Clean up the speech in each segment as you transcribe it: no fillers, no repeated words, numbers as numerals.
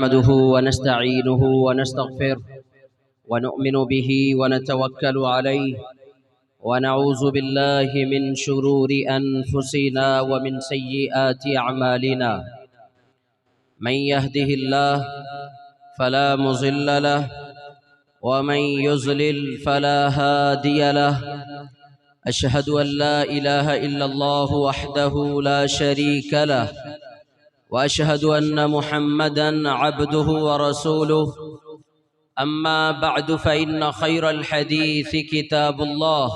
नहमदुहु व नस्तईनुहु व नस्तगफिरुहु व नु'मिनु बिही व नतवक्कलु अलैहि व नऊज़ु बिल्लाहि मिन शुरूरि अनफुसिना व मिन सय्यिआति अअमालिना मन यहदिहिल्लाहु फला मुज़िल्ल लहु व मन युज़लिल फला हादिय लहु। अशहदु अन ला इलाहा इल्लल्लाहु वहदहु ला शरीक लहु व अशहदु अन्न मुहम्मदन अब्दुहु व रसूलुहु। अम्मा बअदु फ़इन्न खैरल हदीस किताबुल्लाह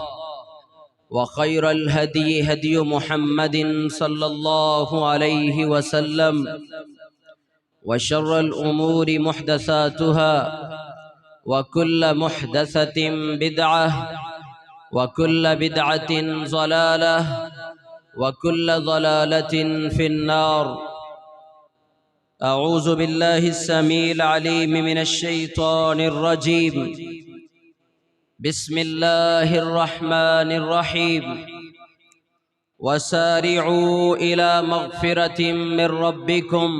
व खैरल हदी हदी मुहम्मदिन सल्लल्लाहु अलैहि वसल्लम व शर्रल उमूरि मुहदसातुहा व कुल्ल मुहदसतिन बिदअह व कुल्ल बिदअतिन ज़लालह व कुल्ल ज़लालतिन फिन्नार। अऊज़ु बिल्लाहि अस्समीइल अलीम मिनश शैतानिर रजीम। बिस्मिल्लाहिर रहमानिर रहीम। वसारिऊ इला मग़फ़िरतिम मिर रब्बिकुम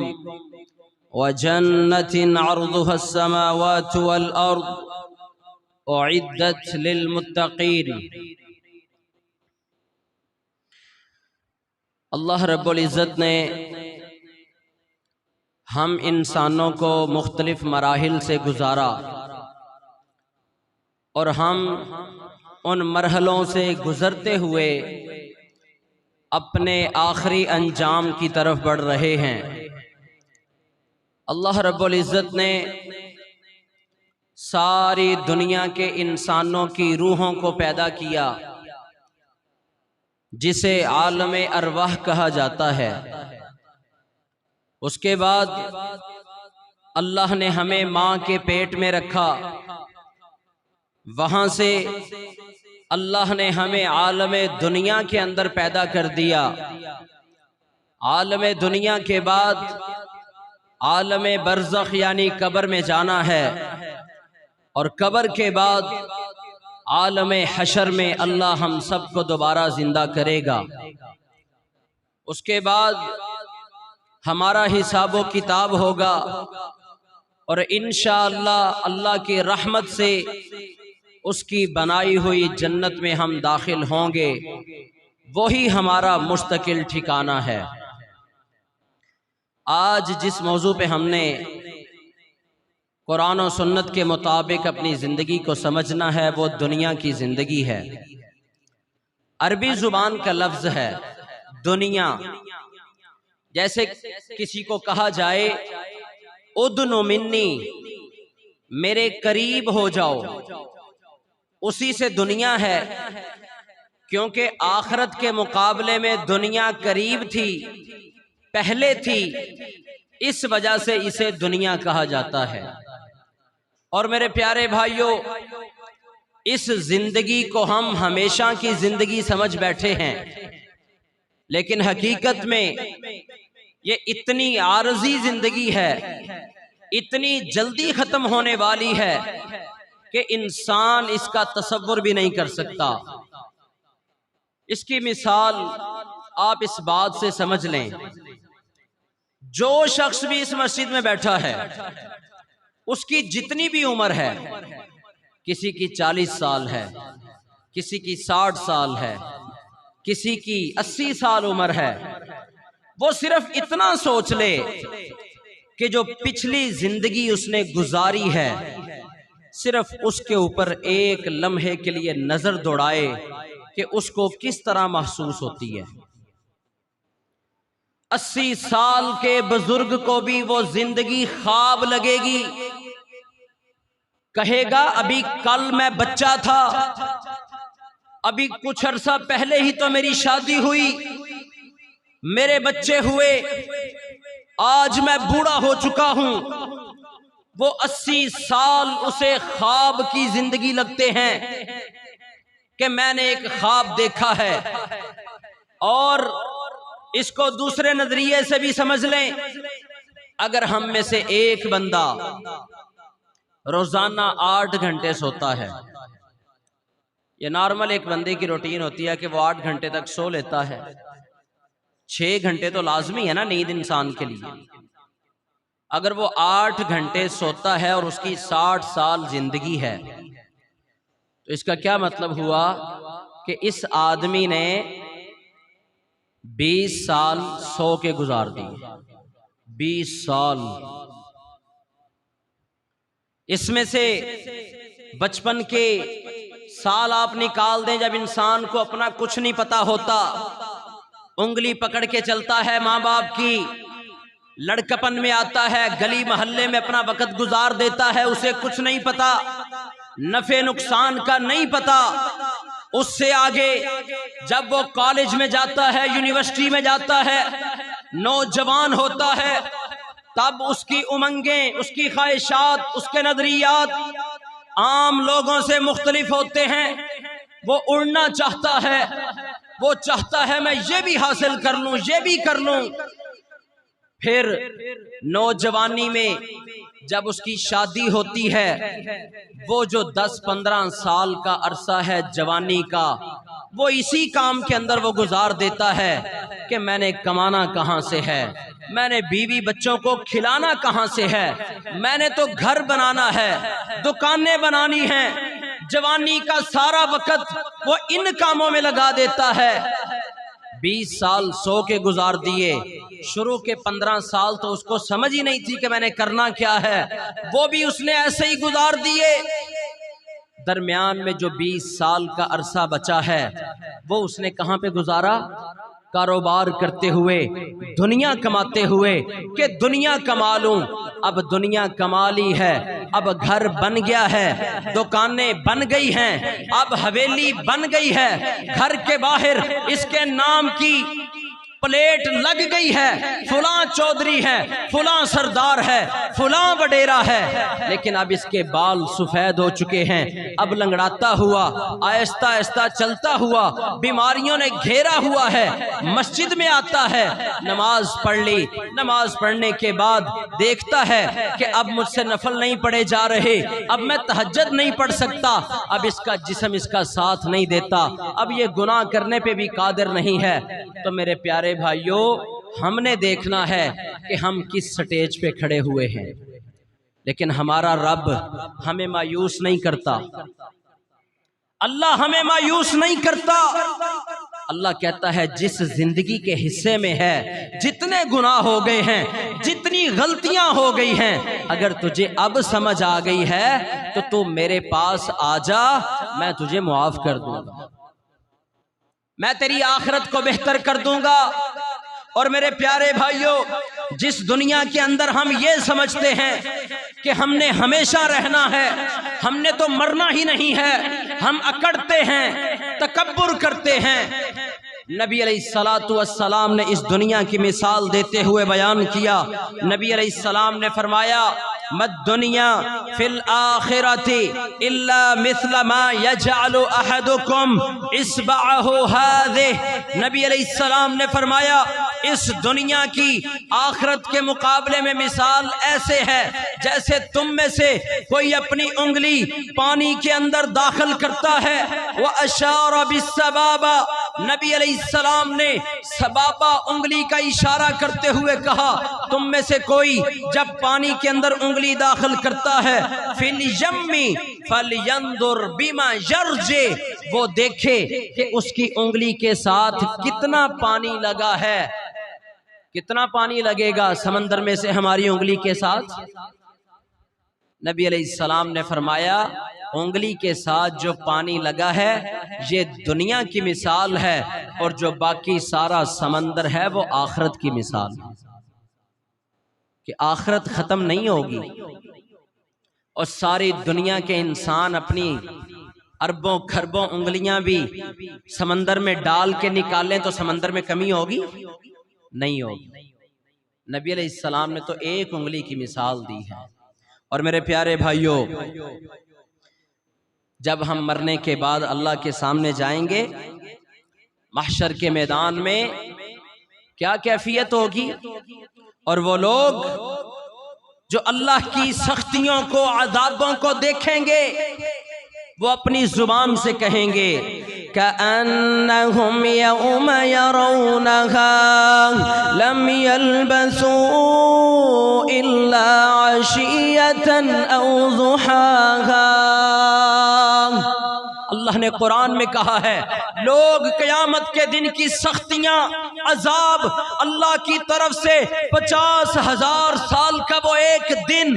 व जन्नतिन अर्दुहस समावातु वल अर्द उइद्दत लिल मुत्तक़ीन। अल्लाह रब्बुल इज़्ज़त ने हम इंसानों को मुख्तलिफ मराहिल से गुजारा और हम उन मरहलों से गुजरते हुए अपने आखिरी अंजाम की तरफ बढ़ रहे हैं। अल्लाह रब्बुल इज़्ज़त ने सारी दुनिया के इंसानों की रूहों को पैदा किया, जिसे आलमे अरवाह कहा जाता है। उसके बाद अल्लाह ने हमें माँ के पेट में रखा, वहां से अल्लाह ने हमें आलमे दुनिया के अंदर पैदा कर दिया। आलमे दुनिया के बाद आलमे बरज़ख यानी कब्र में जाना है और कब्र के बाद आलमे हशर में अल्लाह हम सबको दोबारा जिंदा करेगा। उसके बाद हमारा हिसाबो किताब होगा और इंशाअल्लाह अल्लाह की रहमत से उसकी बनाई हुई जन्नत में हम दाखिल होंगे। वही हमारा मुस्तकिल ठिकाना है। आज जिस मौजू पे हमने कुरान और सुन्नत के मुताबिक अपनी जिंदगी को समझना है वो दुनिया की जिंदगी है। अरबी जुबान का लफ्ज है दुनिया। जैसे किसी को कहा जाए उदनु मिन्नी, मेरे करीब हो जाओ, उसी से दुनिया है। क्योंकि आखिरत के मुकाबले में दुनिया करीब थी, पहले थी, इस वजह से इसे दुनिया कहा जाता है। और मेरे प्यारे भाइयों, इस जिंदगी को हम हमेशा की जिंदगी समझ बैठे हैं, लेकिन हकीकत में ये इतनी आरजी जिंदगी है, इतनी जल्दी खत्म होने वाली है कि इंसान इसका तसव्वुर भी नहीं कर सकता। इसकी मिसाल आप इस बात से समझ लें, जो शख्स भी इस मस्जिद में बैठा है उसकी जितनी भी उम्र है, किसी की 40 साल है, किसी की 60 साल है, किसी की 80 साल उम्र है, वो सिर्फ इतना सोच ले कि जो पिछली जिंदगी उसने गुजारी है, सिर्फ उसके ऊपर एक लम्हे के लिए नजर दौड़ाए कि उसको किस तरह महसूस होती है। 80 साल के बुजुर्ग को भी वो जिंदगी ख्वाब लगेगी। कहेगा अभी कल मैं बच्चा था, अभी कुछ अरसा पहले ही तो मेरी शादी हुई, मेरे बच्चे हुए, आज मैं बूढ़ा हो चुका हूं। वो 80 साल उसे ख्वाब की जिंदगी लगते हैं कि मैंने एक ख्वाब देखा है। और इसको दूसरे नजरिए से भी समझ लें, अगर हम में से एक बंदा रोजाना 8 घंटे सोता है, ये नॉर्मल एक बंदे की रूटीन होती है कि वो 8 घंटे तक सो लेता है। 6 घंटे तो लाजमी है ना नींद इंसान के लिए। अगर वो 8 घंटे सोता है और उसकी 60 साल जिंदगी है, तो इसका क्या मतलब हुआ कि इस आदमी ने 20 साल सो के गुजार दिए। 20 साल। इसमें से बचपन के साल आप निकाल दें जब इंसान को अपना कुछ नहीं पता होता, उंगली पकड़ के चलता है माँ बाप की, लड़कपन में आता है, गली मोहल्ले में अपना वक्त गुजार देता है, उसे कुछ नहीं पता, नफे नुकसान का नहीं पता। उससे आगे जब वो कॉलेज में जाता है, यूनिवर्सिटी में जाता है, नौजवान होता है, तब उसकी उमंगें, उसकी ख्वाहिशात, उसके नजरियात आम लोगों से मुख्तलिफ होते हैं। वो उड़ना चाहता है, वो चाहता है मैं ये भी हासिल कर लूं, ये भी कर लूं। फिर नौजवानी में जब उसकी शादी होती है, वो जो 10-15 साल का अरसा है जवानी का, वो इसी काम के अंदर वो गुजार देता है कि मैंने कमाना कहाँ से है, मैंने बीवी बच्चों को खिलाना कहाँ से है, मैंने तो घर बनाना है, दुकानें बनानी हैं। जवानी का सारा वक्त वो इन कामों में लगा देता है। 20 साल सो के गुजार दिए। शुरू के 15 साल तो उसको समझ ही नहीं थी कि मैंने करना क्या है, वो भी उसने ऐसे ही गुजार दिए। दरमियान में जो 20 साल का अरसा बचा है, वो उसने कहां पे गुजारा? कारोबार करते हुए, दुनिया कमाते हुए कि दुनिया कमा लूं। अब दुनिया कमा ली है, अब घर बन गया है, दुकानें बन गई हैं, अब हवेली बन गई है, घर के बाहर इसके नाम की प्लेट लग गई है, फुला चौधरी है, फुला सरदार है, फुला वडेरा है। लेकिन अब इसके बाल सफेद हो चुके हैं, अब लंगड़ाता हुआ, आहिस्ता आहिस्ता चलता हुआ, बीमारियों ने घेरा हुआ है। मस्जिद में आता है, नमाज पढ़ ली, नमाज पढ़ने के बाद देखता है कि अब मुझसे नफल नहीं पढ़े जा रहे, अब मैं तहज्जुद नहीं पढ़ सकता, अब इसका जिस्म इसका साथ नहीं देता, अब ये गुनाह करने पे भी कादिर नहीं है। तो मेरे प्यारे भाइयों, हमने देखना है कि हम किस स्टेज पे खड़े हुए हैं। लेकिन हमारा रब हमें मायूस नहीं करता, अल्लाह हमें मायूस नहीं करता। अल्लाह कहता है जिस जिंदगी के हिस्से में है, जितने गुनाह हो गए हैं, जितनी गलतियां हो गई हैं, अगर तुझे अब समझ आ गई है तो तू मेरे पास आ जा, मैं तुझे मुआफ कर दूंगा, मैं तेरी आखिरत को बेहतर कर दूंगा। और मेरे प्यारे भाइयों, जिस दुनिया के अंदर हम ये समझते हैं कि हमने हमेशा रहना है, हमने तो मरना ही नहीं है, हम अकड़ते हैं, तकब्बुर करते हैं। नबी अलैहिस्सलातु वस्सलाम ने इस दुनिया की मिसाल देते हुए बयान किया। नबी अलैहिस्सलाम ने फरमाया, मद दुनिया फिल आखिरति इल्ला मिस्ल मा यजअलु अहदुकुम इस्बअहु हाज़िह। नबी अलैहिस्सलाम ने फरमाया, इस दुनिया की आखिरत के मुकाबले में मिसाल ऐसे है जैसे तुम में से कोई अपनी उंगली पानी के अंदर दाखिल करता है। वह अशारा बिस्सबाबा, नबी अलैहिस्सलाम ने सबाबा उंगली का इशारा करते हुए कहा, तुम में से कोई जब पानी के अंदर उंगली दाखिल करता है, फिल यम्मी फलयंदुर बिमा यरजे, वो देखे कि उसकी उंगली के साथ कितना पानी लगा है। कितना पानी लगेगा समंदर में से हमारी उंगली के साथ? नबी अलैहिस्सलाम ने फरमाया, उंगली के साथ जो पानी लगा है ये दुनिया की मिसाल है, और जो बाकी सारा समंदर है वो आखिरत की मिसाल है। कि आखिरत खत्म नहीं होगी और सारी दुनिया के इंसान अपनी अरबों खरबों उंगलियां भी समंदर में डाल के निकालें तो समंदर में कमी होगी? नहीं होगी। नबी अलैहिस्सलाम ने तो एक उंगली की मिसाल दी है। और मेरे प्यारे भाइयों, जब हम मरने के बाद अल्लाह के सामने जाएंगे, महशर के मैदान में क्या कैफियत होगी। और वो लोग जो अल्लाह की सख्तियों को, अज़ाबों को देखेंगे, वो अपनी जुबान से कहेंगे, कअन्नहुम यौम यरौनहा लम यल्बसू इल्ला अशियतन औ ज़ुहाहा। अल्लाह ने कुरान में कहा है, लोग क़यामत के दिन की सख्तियां, अजाब अल्लाह की तरफ से 50,000 साल का वो एक दिन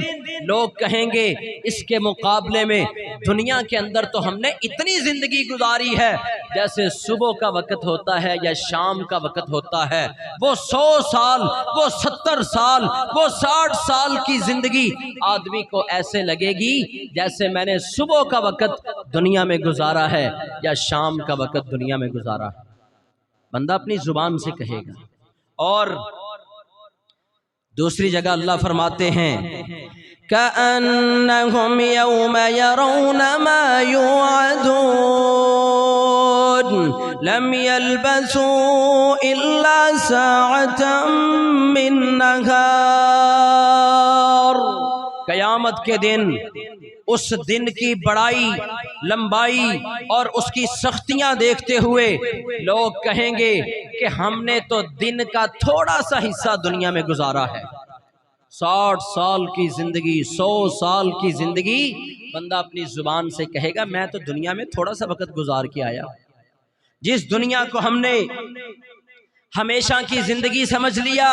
लोग कहेंगे, इसके मुकाबले में दुनिया के अंदर तो हमने इतनी जिंदगी गुजारी है, जैसे सुबह का वक्त होता है या शाम का वक्त होता है। वो 100 साल, वो 70 साल, वो 60 साल की जिंदगी आदमी को ऐसे लगेगी जैसे मैंने सुबह का वक्त दुनिया में गुजारा है या शाम का वक्त दुनिया में गुजारा है। बंदा अपनी जुबान से कहेगा। और दूसरी जगह अल्लाह फरमाते हैं, कअन्नहुम यौम यरौन मा युअदून लम यल्बसू इल्ला साअतम मिन नहार। क़यामत के दिन, उस दिन की बड़ाई, लंबाई और उसकी सख्तियां देखते हुए लोग कहेंगे कि हमने तो दिन का थोड़ा सा हिस्सा दुनिया में गुजारा है। 60 साल की जिंदगी, 100 साल की जिंदगी, बंदा अपनी जुबान से कहेगा मैं तो दुनिया में थोड़ा सा वक्त गुजार के आया। जिस दुनिया को हमने हमेशा की जिंदगी समझ लिया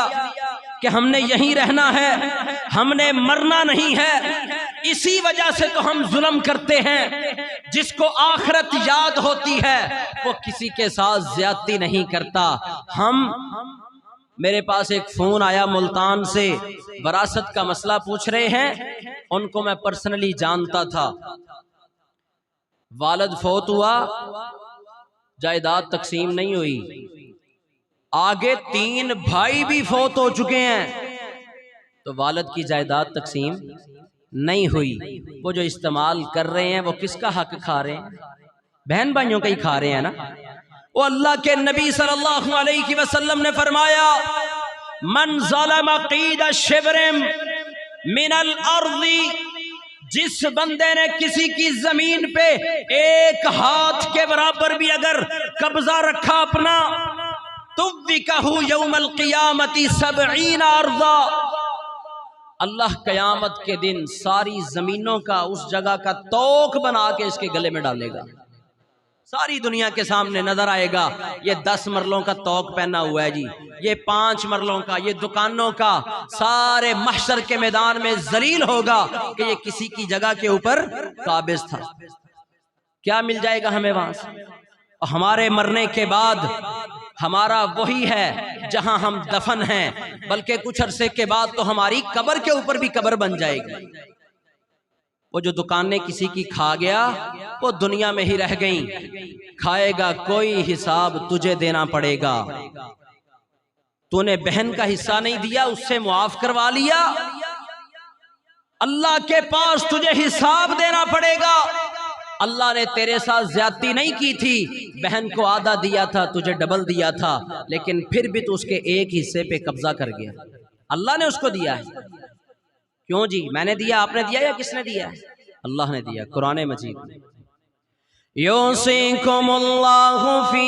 कि हमने यहीं रहना है, हमने मरना नहीं है, इसी वजह से तो हम जुल्म करते हैं। जिसको आखिरत याद होती है वो किसी के साथ ज्यादती नहीं करता। मेरे पास एक फोन आया मुल्तान से, वरासत का मसला पूछ रहे हैं। उनको मैं पर्सनली जानता था। वालिद फौत हुआ, जायदाद तकसीम नहीं हुई, आगे 3 भाई भी फौत हो चुके हैं, तो वालिद की जायदाद तकसीम नहीं हुई। वो जो इस्तेमाल कर रहे हैं वो किसका हक खा रहे हैं? बहन भाइयों का ही खा रहे हैं ना। वो अल्लाह के नबी सल्लल्लाहु अलैहि वसल्लम ने फरमाया, मन ज़लम क़ीद शिब्रिम मिनल अर्ज़ी, जिस बंदे ने किसी की जमीन पे एक हाथ के बराबर भी अगर कब्जा रखा अपना, तुव्विकहु यौमल क़ियामति 70 अर्ज़ा, अल्लाह क़यामत के दिन सारी जमीनों का उस जगह का तोक बना के इसके गले में डालेगा। सारी दुनिया के सामने नजर आएगा, ये 10 मरलों का तोक पहना हुआ है जी, ये 5 मरलों का, ये दुकानों का। सारे महशर के मैदान में जलील होगा कि ये किसी की जगह के ऊपर काबिज था। क्या मिल जाएगा हमें वहां से? हमारे मरने के बाद हमारा वही है जहां हम दफन हैं, बल्कि कुछ अरसे के बाद तो हमारी कब्र के ऊपर भी कब्र बन जाएगी। वो जो दुकानें किसी की खा गया वो दुनिया में ही रह गई, खाएगा कोई, हिसाब तुझे देना पड़ेगा। तूने बहन का हिस्सा नहीं दिया, उससे मुआफ करवा लिया, अल्लाह के पास तुझे हिसाब देना पड़ेगा। अल्लाह ने तेरे साथ ज्यादती नहीं की थी, बहन को आधा दिया था, तुझे डबल दिया था, लेकिन फिर भी तू उसके एक हिस्से पे कब्जा कर गया। अल्लाह ने उसको दिया है। क्यों जी? मैंने दिया, आपने दिया या किसने दिया? अल्लाह ने दिया। कुरान मजीद में यूसिकुमुल्लाहु फी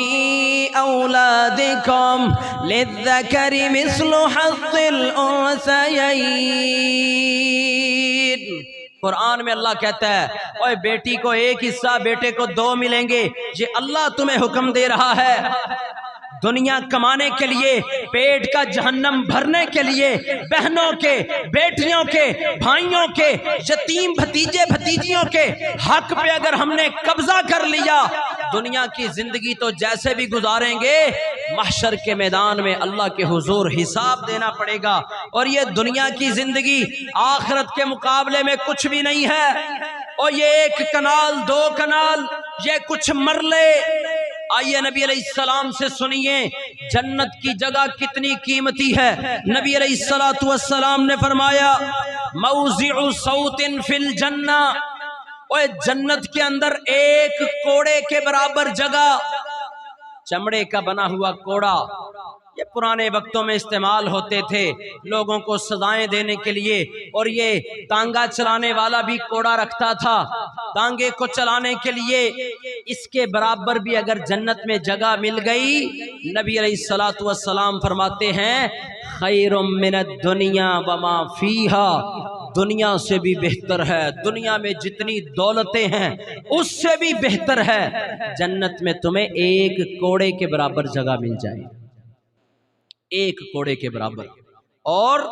औलादिकुम लिज़्ज़करि मिस्लु हज़्ज़िल उन्सयैन। कुरान में अल्लाह कहता है, ओए बेटी को एक हिस्सा, बेटे को 2 मिलेंगे। ये अल्लाह तुम्हें हुक्म दे रहा है। दुनिया कमाने के लिए, पेट का जहन्नम भरने के लिए, बहनों के, बेटियों के, भाइयों के, यतीम भतीजे भतीजियों के हक पे अगर हमने कब्जा कर लिया, दुनिया की जिंदगी तो जैसे भी गुजारेंगे, महशर के मैदान में अल्लाह के हुजूर हिसाब देना पड़ेगा। और ये दुनिया की जिंदगी आखिरत के मुकाबले में कुछ भी नहीं है। और ये 1 कनाल 2 कनाल, ये कुछ मरले। आइए नबी अलैहिस्सलाम से सुनिए जन्नत की जगह कितनी कीमती है। नबी अलैहिस्सलातु वस्सलाम ने फरमाया, मौज़िउ सौतिन फिल जन्ना, ओए जन्नत के अंदर 1 कोड़े के बराबर जगह, चमड़े का बना हुआ कोड़ा, ये पुराने वक्तों में इस्तेमाल होते थे लोगों को सजाएं देने के लिए। और ये तांगा चलाने वाला भी कोड़ा रखता था तांगे को चलाने के लिए। इसके बराबर भी अगर जन्नत में जगह मिल गई, नबी अलैहिस्सलातु वस्सलाम फरमाते हैं खैरुम मिनद दुनिया वमा फीहा, दुनिया से भी बेहतर है, दुनिया में जितनी दौलतें हैं उससे भी बेहतर है। जन्नत में तुम्हें एक कोड़े के बराबर जगह मिल जाए, एक कोड़े के बराबर। और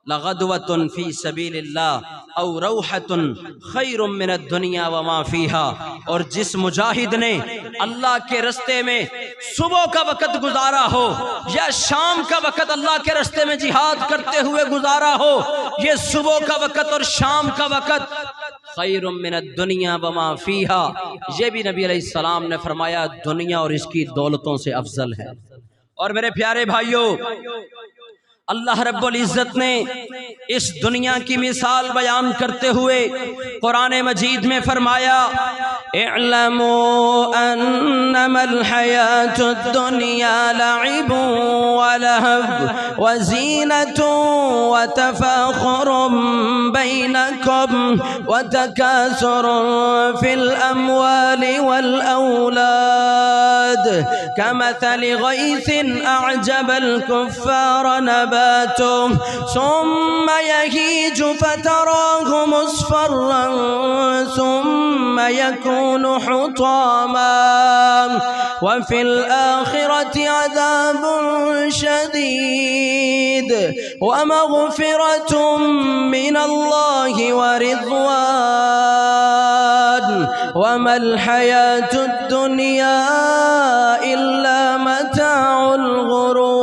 लगदवतुन फी सबीलिल्लाह औ रौहतुन खैरुम मिनद दुनिया वमा फीहा, और जिस मुजाहिद ने अल्लाह के रास्ते में सुबह का वक़्त गुजारा हो या शाम का वक़्त अल्लाह के रास्ते में जिहाद करते हुए गुजारा हो, ये सुबह का वक़्त और शाम का वक़्त खैरुम मिनद दुनिया वमा फीहा, ये भी नबी अलैहिस्सलाम ने फरमाया दुनिया और इसकी दौलतों से अफजल है। और मेरे प्यारे भाइयों, अल्लाह रब्बुल इज़्ज़त ने इस दुनिया की मिसाल बयान करते हुए कुरान मजीद में फरमाया, इअलमू अन्नमल हयातुद दुनिया लइबुन व लहव व ज़ीनतुन व तफ़ाख़ुरुन बैनकुम व तकासुरुन फिल अम्वालि वल औलाद कमथलि गैसिन अअजबल कुफ़्फ़ार सुम्मा यहीजु फतराहु मुस्फर्रन सुम्मा यकूनु हुतामा व फिल आखिरति अज़ाबुन शदीद व मग़फ़िरतुम मिनल्लाहि व रिज़वान व मल हयातुद दुनिया इल्ला मताउल गुरूर।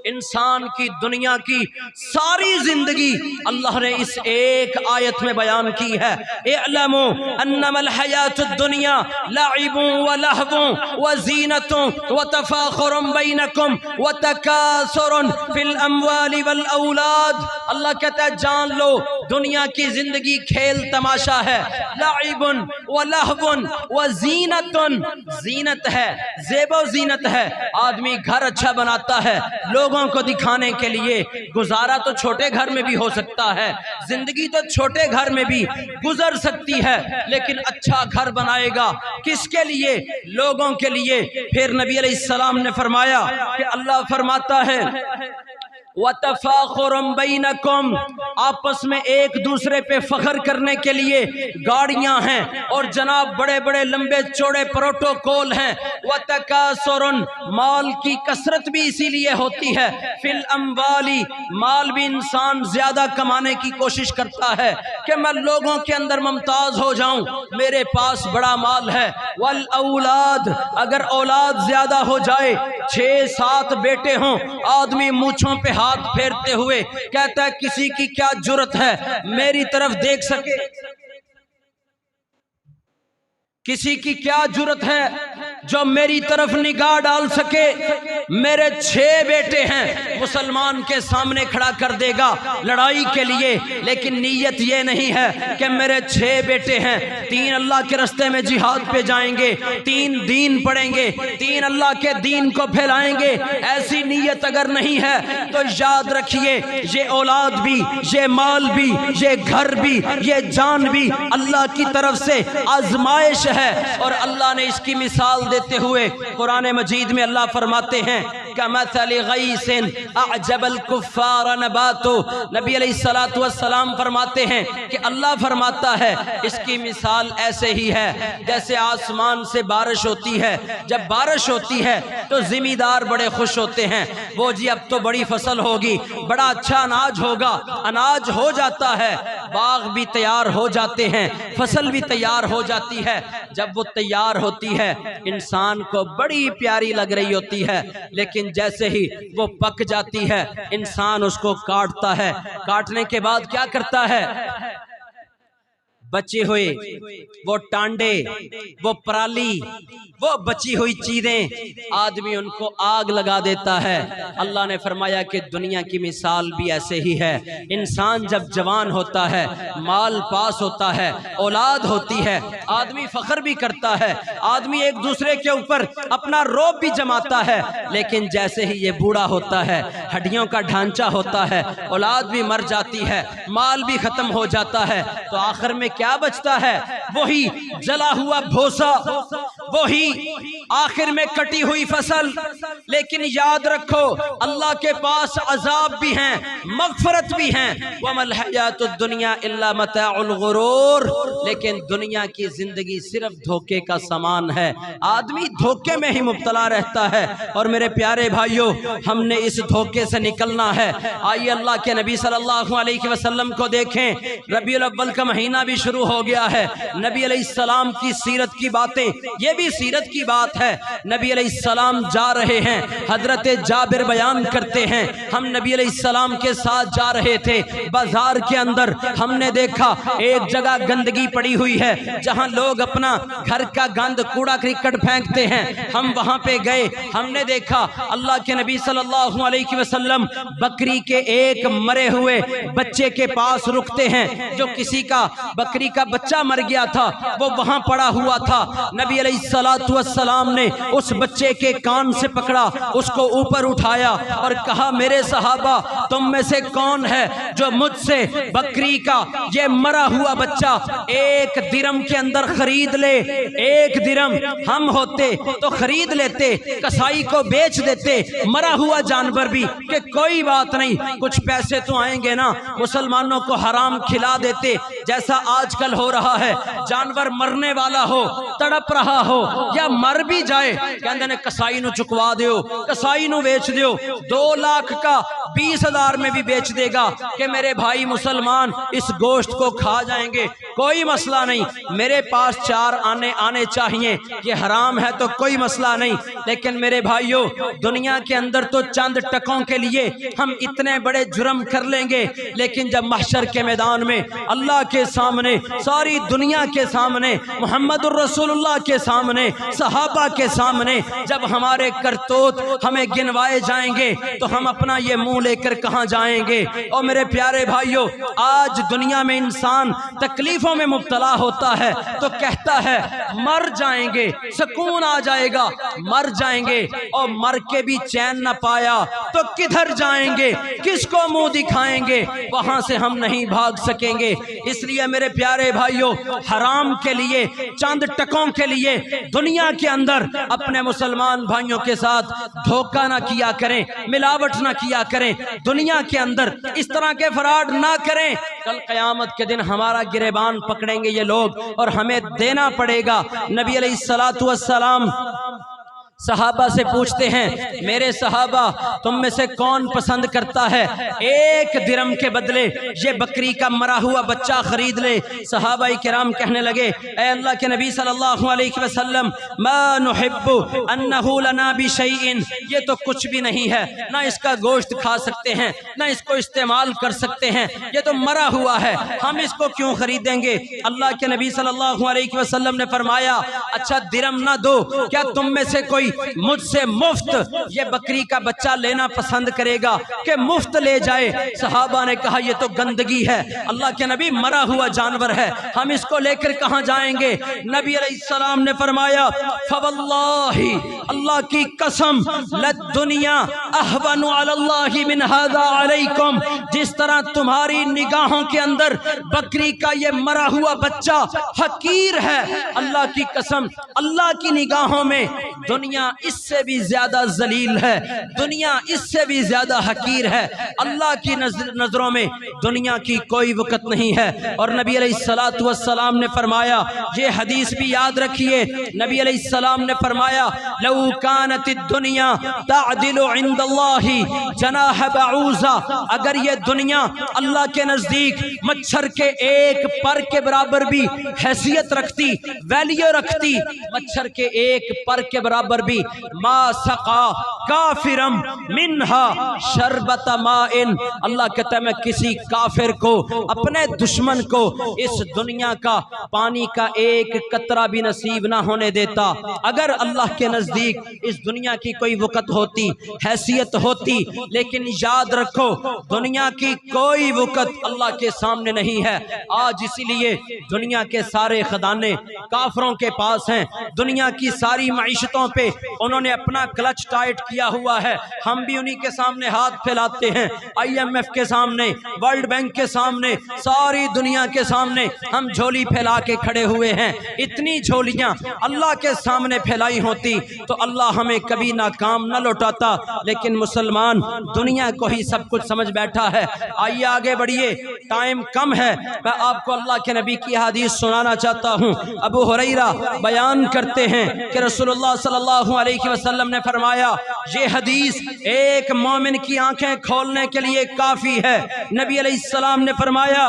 इंसान की दुनिया की सारी जिंदगी अल्लाह ने इस एक आयत में बयान की है, इअलमू अन्नमल हयातुद दुनिया लइबुन व लहवुन व ज़ीनतुन व तफ़ाख़ुरुन बैनकुम व तकासुरुन फिल अम्वालि वल औलाद। अल्लाह कहता है जान लो दुनिया की जिंदगी खेल तमाशा है, लइबुन व लहवुन व ज़ीनतुन, ज़ीनत है, ज़ेबो ज़ीनत है। आदमी घर अच्छा बनाता है लोगों को दिखाने के लिए, गुजारा तो छोटे घर में भी हो सकता है, जिंदगी तो छोटे घर में भी गुजर सकती है, लेकिन अच्छा घर बनाएगा किसके लिए? लोगों के लिए। फिर नबी अलैहिस्सलाम ने फरमाया कि अल्लाह फरमाता है वतफ़ाख़ुरुन बैनकुम, आपस में एक दूसरे पे फख्र करने के लिए गाड़ियां हैं और जनाब बड़े बड़े लंबे चौड़े प्रोटोकॉल हैं। वतकासुरुन, माल की कसरत भी इसीलिए होती है। फिल अम्वाली, माल भी इंसान ज्यादा कमाने की कोशिश करता है कि मैं लोगों के अंदर मुमताज हो जाऊं, मेरे पास बड़ा माल है। वल औलाद, अगर औलाद ज्यादा हो जाए, 6-7 बेटे हों, आदमी मूंछों पे हाथ फेरते हुए कहता है किसी की क्या जुर्रत है मेरी तरफ देख सके, किसी की क्या जुर्रत है जो मेरी तरफ निगाह डाल सके। मेरे 6 बेटे हैं, मुसलमान के सामने खड़ा कर देगा लड़ाई के लिए, लेकिन नीयत ये नहीं है कि मेरे 6 बेटे हैं, 3 अल्लाह के रास्ते में जिहाद पे जाएंगे, 3 दीन पढ़ेंगे, 3 अल्लाह के दीन को फैलाएंगे। ऐसी नीयत अगर नहीं है तो याद रखिए ये औलाद भी, ये माल भी, ये घर भी, ये जान भी अल्लाह की तरफ से आजमाइश है। और अल्लाह ने इसकी मिसाल देते हुए कुरान मजीद में अल्लाह फरमाते हैं कमथलि गैसिन अअजबल कुफ़्फ़ार नबातो। नबी अलैहिस्सलातु वस्सलाम फरमाते हैं कि अल्लाह फरमाता है इसकी मिसाल ऐसे ही है जैसे आसमान से बारिश होती है। जब बारिश होती है तो जिमीदार बड़े खुश होते हैं, वो जी अब तो बड़ी फसल होगी, बड़ा अच्छा अनाज होगा। अनाज हो जाता है, बाग भी तैयार हो जाते हैं, फसल भी तैयार हो जाती है। जब वो तैयार होती है इंसान को बड़ी प्यारी लग रही होती है, लेकिन जैसे ही वो पक जाती है इंसान उसको काटता है। काटने के बाद क्या करता है? बचे हुए वो टांडे, वो पराली, वो बची हुई चीजें आदमी उनको आग लगा देता है। अल्लाह ने फरमाया कि दुनिया की मिसाल भी ऐसे ही है। इंसान जब जवान होता है, माल पास होता है, औलाद होती है, आदमी फख्र भी करता है, आदमी एक दूसरे के ऊपर अपना रौब भी जमाता है, लेकिन जैसे ही ये बूढ़ा होता है, हड्डियों का ढांचा होता है, औलाद भी मर जाती है, माल भी खत्म हो जाता है, तो आखिर में क्या क्या बचता है? वही जला हुआ भूसा, वही आखिर में कटी हुई फसल। लेकिन याद रखो, अल्लाह के पास अजाब भी हैं, मगफरत भी हैं। वमल हयातुद दुनिया इल्ला मताउल गुरूर। लेकिन दुनिया की जिंदगी सिर्फ धोखे का सामान है। आदमी धोखे में ही मुब्तला रहता है। और मेरे प्यारे भाइयों, हमने इस धोखे से निकलना है। आइए अल्लाह के नबी सल्लल्लाहु अलैहि वसल्लम को देखें। रबीउल अव्वल का महीना भी शुरू हो गया है। नबी अलैहिस्सलाम की सीरत की बातें, ये भी सीरत की बात है। नबी अलैहिस्सलाम जा रहे हैं, हजरत जाबिर बयान करते हैं, हम नबी अलैहिस्सलाम के साथ जा रहे थे। बाजार के अंदर हमने देखा एक जगह गंदगी पड़ी हुई है, जहां लोग अपना घर का गंद कूड़ा क्रिकट फेंकते हैं। हम वहां पे गए, हमने देखा अल्लाह के नबी सल्लल्लाहु अलैहि वसल्लम बकरी के एक मरे हुए बच्चे के पास रुकते हैं। जो किसी का बकरी का बच्चा मर गया था, वो वहां पड़ा हुआ था। नबी अलैहिस्सलातु वस्सलाम ने उस बच्चे के कान से पकड़ा, उसको ऊपर उठाया और कहा, मेरे सहाबा, तुम में से कौन है जो मुझसे बकरी का ये मरा हुआ बच्चा 1 दिरहम के अंदर खरीद ले? 1 दिरहम हम होते तो खरीद लेते, कसाई को बेच देते मरा हुआ जानवर भी, कि कोई बात नहीं, कुछ पैसे तो आएंगे ना, मुसलमानों को हराम खिला देते। जैसा आजकल हो रहा है, जानवर मरने वाला हो, तड़प रहा हो या मर भी जाए, कहते ने कसाई नु चुकवा दो, कसाई नु बेच दो। 2 लाख का 20,000 में भी बेच देगा कि मेरे भाई मुसलमान इस गोश्त को खा जाएंगे, कोई मसला नहीं, मेरे पास 4 आने चाहिए, ये हराम है तो कोई मसला नहीं। लेकिन मेरे भाइयों, दुनिया के अंदर तो चंद टकों के लिए हम इतने बड़े जुर्म कर लेंगे, लेकिन जब महशर के मैदान में अल्लाह के सामने, सारी दुनिया के सामने, मुहम्मदुर रसूलुल्लाह के सामने, सहाबा के सामने जब हमारे करतूत हमें गिनवाए जाएंगे, तो हम अपना ये मुंह लेकर कहां जाएंगे? और मेरे प्यारे भाइयों, आज दुनिया में इंसान तकलीफों में मुब्तला होता है तो कहता है मर जाएंगे, सुकून आ जाएगा, मर जाएंगे, और मर के भी चैन न पाया तो किधर जाएंगे, किसको मुंह दिखाएंगे? वहां से हम नहीं भाग सकेंगे। इसलिए मेरे प्यारे भाइयों, हराम के लिए, चंद टकों के लिए दुनिया के अंदर अपने मुसलमान भाइयों के साथ धोखा ना किया करें, मिलावट ना किया करें, दुनिया के अंदर इस तरह के फ्रॉड ना करें। कल क़यामत के दिन हमारा गिरेबान पकड़ेंगे ये लोग और हमें देना पड़ेगा। नबी अलैहिस्सलातु वस्सलाम सहाबा से पूछते हैं, मेरे सहाबा, तुम में से कौन पसंद करता है 1 दिरहम के बदले ये बकरी का मरा हुआ बच्चा खरीद ले? सहाबा किराम कहने लगे, ऐ अल्लाह के नबी सल्लल्लाहु अलैहि वसल्लम, मा नुहिब्बु अन्नहु लना बिशैइन, ये तो कुछ भी नहीं है, ना इसका गोश्त खा सकते हैं, ना इसको इस्तेमाल कर सकते हैं, ये तो मरा हुआ है, हम इसको क्यों खरीदेंगे? अल्लाह के नबी सल्लल्लाहु अलैहि वसल्लम ने फरमाया, अच्छा दिरहम ना दो, क्या तुम में से कोई मुझसे मुफ्त ये बकरी का बच्चा लेना पसंद करेगा कि मुफ्त ले जाए? सहाबा ने कहा, ये तो गंदगी है, अल्लाह के नबी, मरा हुआ जानवर है, हम इसको लेकर कहां जाएंगे? नबी अलैहिस्सलाम ने फरमाया, फवल्लाही, अल्लाह की कसम, लद्दुनिया अहवनु अलल्लाहि मिन हादा अलैकुम, जिस तरह तुम्हारी निगाहों के अंदर बकरी का ये मरा हुआ बच्चा हकीर है, अल्लाह की कसम, अल्लाह की निगाहों में दुनिया इससे भी ज्यादा जलील है, दुनिया इससे भी ज्यादा हकीर है। अल्लाह की नजरों में दुनिया की कोई वक़्त नहीं है। और नबी अलैहिस्सलातु वस्सलाम ने फरमाया, ये हदीस भी याद रखिए, नबी अलैहिस्सलाम ने फरमाया, लौ कानतिद दुनिया तादिलु इंदल्लाहि जनाह बऊज़ा, अगर ये दुनिया अल्लाह के नजदीक मच्छर के एक पर के बराबर भी हैसियत रखती, वैल्यू रखती, मच्छर के एक पर के बराबर भी, मा सका काफिरम मिन्हा शरबत माइन, अल्लाह कहता है मैं किसी काफिर को, अपने दुश्मन को इस दुनिया का पानी का एक कतरा भी नसीब ना होने देता। अगर अल्लाह के नजदीक इस दुनिया की कोई वक़्त होती, हैसियत होती, लेकिन याद रखो दुनिया की कोई वक़्त अल्लाह के सामने नहीं है। आज इसीलिए दुनिया के सारे खजाने काफरों के पास हैं, दुनिया की सारी मईशतों पे उन्होंने अपना क्लच टाइट किया हुआ है, हम भी उन्हीं के सामने हाथ फैलाते हैं। IMF के सामने, वर्ल्ड बैंक के सामने, सारी दुनिया के सामने हम झोली फैला के खड़े हुए हैं। इतनी झोलियां अल्लाह के सामने फैलाई होती तो अल्लाह हमें कभी नाकाम न लौटाता, लेकिन मुसलमान दुनिया को ही सब कुछ समझ बैठा है। आइए आगे बढ़िए, टाइम कम है, मैं आपको अल्लाह के नबी की हदीस सुनाना चाहता हूँ। अबू हुरैरा बयान करते हैं कि रसूलुल्लाह सल्लल्लाहु अलैहि वसल्लम ने फरमाया, ये हदीस एक मोमिन की आंखें खोलने के लिए काफी है। नबी अलैहिस्सलाम ने फरमाया,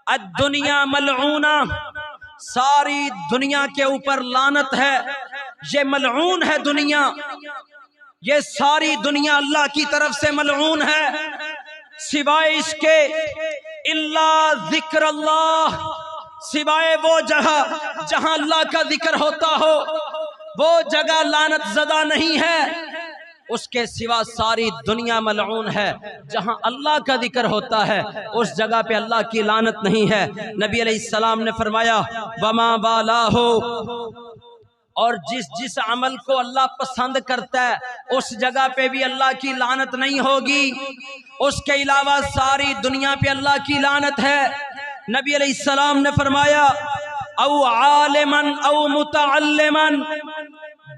अद्दुनिया मलऊना, सारी दुनिया के ऊपर लानत है, ये मलऊन है दुनिया, ये सारी दुनिया अल्लाह की तरफ से मलऊन है, सिवाय इसके इल्ला जिक्र अल्लाह, सिवाय वो जगह जहां अल्लाह का जिक्र होता हो वो जगह लानत ज़दा नहीं है, उसके सिवा सारी दुनिया मलऊन है। जहां अल्लाह का जिक्र होता है उस जगह पे अल्लाह की लानत नहीं है। नबी अलैहिस्सलाम ने फरमाया, वमा बाला हो, और जिस जिस अमल को अल्लाह पसंद करता है उस जगह पे भी अल्लाह की लानत नहीं होगी, उसके अलावा सारी दुनिया पे अल्लाह की लानत है। नबी अलैहिस्सलाम ने फरमाया, औ आलिमन औ मुतअल्लिमन,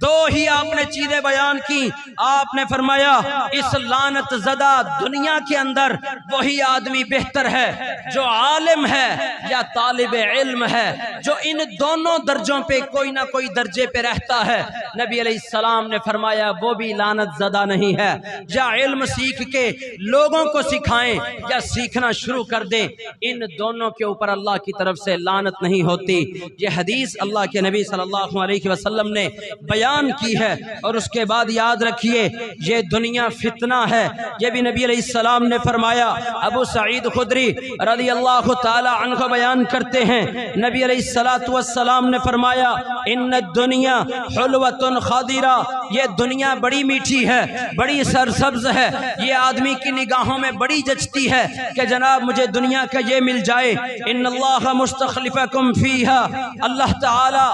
दो ही आपने चीजें बयान की। आपने फरमाया इस लानत ज़दा दुनिया के अंदर वही आदमी बेहतर है जो आलिम है या तालिब इल्म है, जो इन दोनों दर्जों पे कोई ना कोई दर्जे पे रहता है। नबी अलैहिस्सलाम ने फरमाया वो भी लानत ज़दा नहीं है। या इल्म सीख के लोगों को सिखाएं या सीखना शुरू कर दें, इन दोनों के ऊपर अल्लाह की तरफ से लानत नहीं होती। ये हदीस अल्लाह के नबी सल्लल्लाहु अलैहि वसल्लम ने बयान की है। और उसके बाद याद रखिए, ये दुनिया फितना है, ये भी नबी अलैहिस्सलाम ने फरमाया। अबू सईद खुदरी रज़ियल्लाहु ताला अन्हु बयान करते हैं, नबी अलैहिस्सलातु वस्सलाम ने फरमाया, इन्न दुनिया हुलवतुन खादिरा, ये दुनिया बड़ी मीठी है, बड़ी सरसब्ज है, ये आदमी की निगाहों में बड़ी जचती है कि जनाब मुझे दुनिया का ये मिल जाए। इन्नल्लाह मुस्तखलिफकुम फीहा, अल्लाह ताला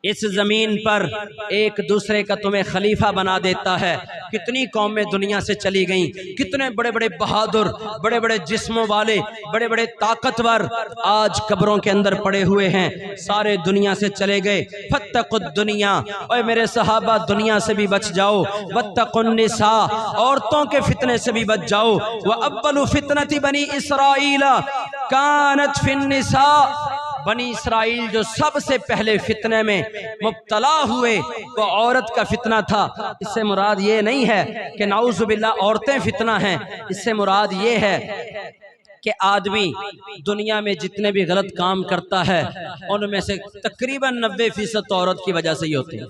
इस जमीन पर एक दूसरे का तुम्हें खलीफा बना देता है। कितनी कौमें दुनिया से चली गईं, कितने बड़े बड़े बहादुर, बड़े बड़े जिस्मों वाले, बड़े बड़े ताकतवर आज कब्रों के अंदर पड़े हुए हैं, सारे दुनिया से चले गए। फत्तकुद दुनिया, और मेरे सहाबा दुनिया से भी बच जाओ। वत्तकुन निसा, औरतों के फितने से भी बच जाओ। व अव्वलु फितनति बनी इसराइला कानत फिन निसा, बनी इसराइल जो सबसे पहले फितने में मुब्तला हुए वो औरत का फितना था। इससे मुराद ये नहीं है कि नाउज़ुबिल्लाह औरतें फितना हैं, इससे मुराद ये है कि आदमी दुनिया में जितने भी गलत काम करता है उनमें से तकरीबन 90% औरत की वजह से ही होते हैं।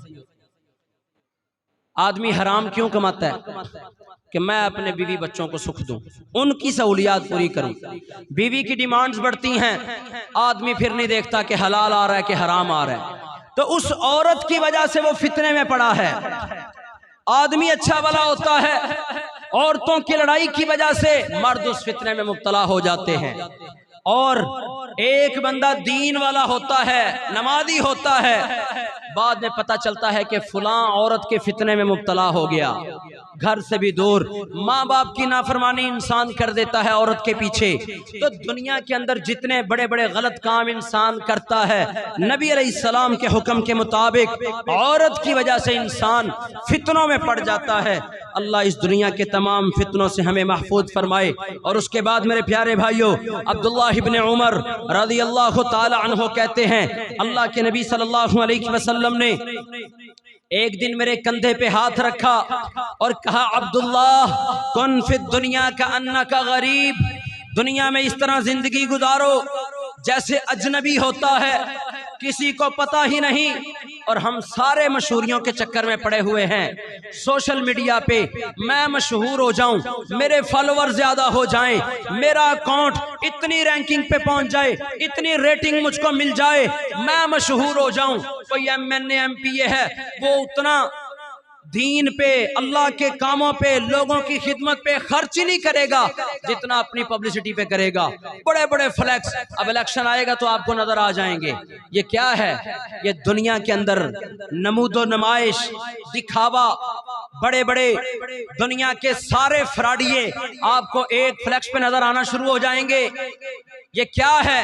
आदमी हराम क्यों कमाता है? कि मैं अपने बीवी बच्चों को सुख दूं, उनकी सहूलियात पूरी करूं। बीवी की डिमांड्स बढ़ती हैं, आदमी फिर नहीं देखता कि हलाल आ रहा है कि हराम आ रहा है, तो उस औरत की वजह से वो फितने में पड़ा है। आदमी अच्छा भला होता है, औरतों की लड़ाई की वजह से मर्द उस फितने में मुब्तला हो जाते हैं। और एक बंदा दीन वाला होता है, नमाजी होता है, बाद में पता चलता है कि फलां औरत के फितने में मुब्तला हो गया, घर से भी दूर, माँ बाप की नाफरमानी इंसान कर देता है औरत के पीछे। तो दुनिया के अंदर जितने बड़े बड़े गलत काम इंसान करता है, नबी अलैहिस्सलाम के हुक्म के मुताबिक औरत की वजह से इंसान फितनों में पड़ जाता है। अल्लाह इस दुनिया के तमाम फितनों से हमें महफूज फरमाए। और उसके बाद मेरे प्यारे भाइयों, अब्दुल्लाह इब्न उमर रज़ियल्लाहु ताला अन्हु कहते हैं, अल्लाह के नबी सल्लल्लाहु अलैहि वसल्लम ने एक दिन मेरे कंधे पे हाथ रखा और कहा, अब्दुल्लाह कुन फिद दुनिया का अन्नका गरीब, दुनिया में इस तरह जिंदगी गुजारो जैसे अजनबी होता है, किसी को पता ही नहीं। और हम सारे मशहूरियों के चक्कर में पड़े हुए हैं। सोशल मीडिया पे मैं मशहूर हो जाऊं, मेरे फॉलोअर ज्यादा हो जाएं, मेरा अकाउंट इतनी रैंकिंग पे पहुंच जाए, इतनी रेटिंग मुझको मिल जाए, मैं मशहूर हो जाऊं। कोई MNA MPA है, वो उतना दीन पे, अल्लाह के कामों पे, लोगों की खिदमत पे खर्च ही नहीं करेगा जितना अपनी पब्लिसिटी पे करेगा। बड़े बड़े फ्लैक्स, अब इलेक्शन आएगा तो आपको नजर आ जाएंगे। ये क्या है? ये दुनिया के अंदर नमूदो नमाइश, दिखावा। बड़े बड़े दुनिया के सारे फ्रॉडिये आपको एक फ्लैक्स पे नजर आना शुरू हो जाएंगे। ये क्या है?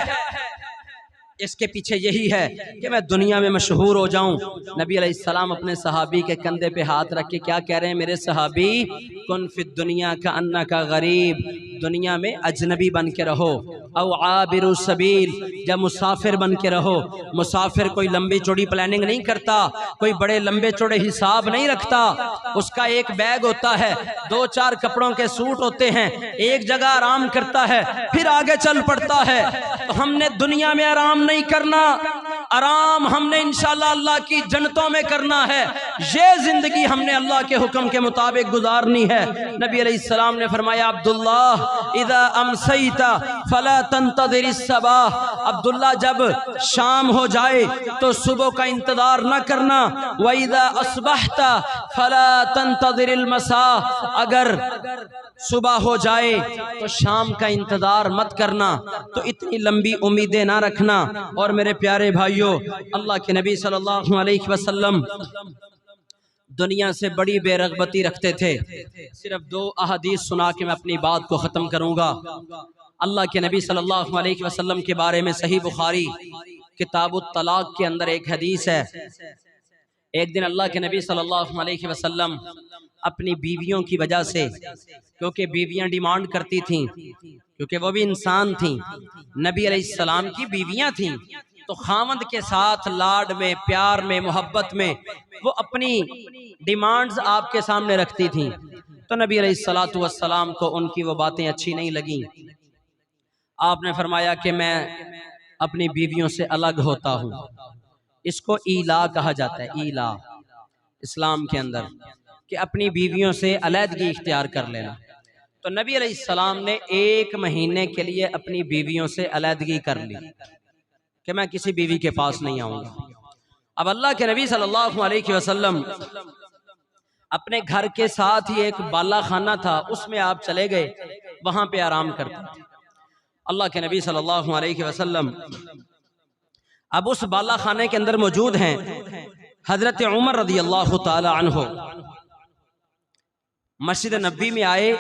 इसके पीछे यही है कि मैं दुनिया में मशहूर हो जाऊं। नबी अलैहिस्सलाम अपने सहाबी के कंधे पे हाथ रख के क्या कह रहे हैं? मेरे सहाबी, कुन फिद दुनिया का अन्ना का गरीब, दुनिया में अजनबी बन के रहो। औ आबिरु सबील, जब मुसाफिर बन के रहो। मुसाफिर कोई लंबी चौड़ी प्लानिंग नहीं करता, कोई बड़े लंबे चौड़े हिसाब नहीं रखता। उसका एक बैग होता है, 2-4 कपड़ों के सूट होते हैं, एक जगह आराम करता है फिर आगे चल पड़ता है। तो हमने दुनिया में आराम नहीं करना, आराम हमने इंशाअल्लाह अल्लाह की जन्नतों में करना है। ये जिंदगी हमने अल्लाह के हुक्म के मुताबिक गुजारनी है। नबी अलैहिस्सलाम ने फरमाया, अब्दुल्लाह इदा अमसैता फला तंतज़िरिस सबाह, अब्दुल्ला जब शाम हो जाए तो सुबह का इंतजार न करना। व इदा अस्बहता फला तंतज़िरिल मसा, अगर सुबह हो जाए तो शाम का इंतजार मत करना। तो इतनी लंबी उम्मीदें ना रखना। और मेरे प्यारे भाइयों, अल्लाह के नबी सल्लल्लाहु अलैहि वसल्लम दुनिया से बड़ी बेरगबती रखते थे। सिर्फ 2 अहादीस सुना के मैं अपनी बात को ख़त्म करूँगा। अल्लाह के नबी सल्लल्लाहु अलैहि वसल्लम के बारे में सही बुखारी किताबुत तलाक के अंदर एक हदीस है। एक दिन अल्लाह के नबी सल्लल्लाहु अलैहि वसल्लम अपनी बीवियों की वजह से, क्योंकि बीवियां डिमांड करती थीं, क्योंकि वो भी इंसान थीं, नबी अलैहिस्सलाम की बीवियां थीं, तो खामद के साथ लाड में, प्यार में, मोहब्बत में वो अपनी डिमांड्स आपके सामने रखती थीं। तो नबी अलैहिस्सलातु वस्सलाम को उनकी वो बातें अच्छी नहीं लगी। आपने फरमाया कि मैं अपनी बीवियों से अलग होता हूँ। इसको ईला कहा जाता है, ईला इस्लाम के अंदर, कि अपनी बीवियों से अलहदगी इख्तियार कर लेना। तो नबी अलैहिस्सलाम ने 1 महीने के लिए अपनी बीवियों से अलहदगी कर ली कि मैं किसी बीवी के पास नहीं आऊँगा। अब अल्लाह के नबी सल्लल्लाहु अलैहि वसल्लम अपने घर के साथ ही एक बाला खाना था, उसमें आप चले गए, वहाँ पे आराम करते थे। अल्लाह के नबी सल्लल्लाहु अलैहि वसल्लम अब उस बाला खाने के अंदर मौजूद हैं। हजरत उमर रज़ियल्लाहु ताला अन्हु मस्जिद नबी में आए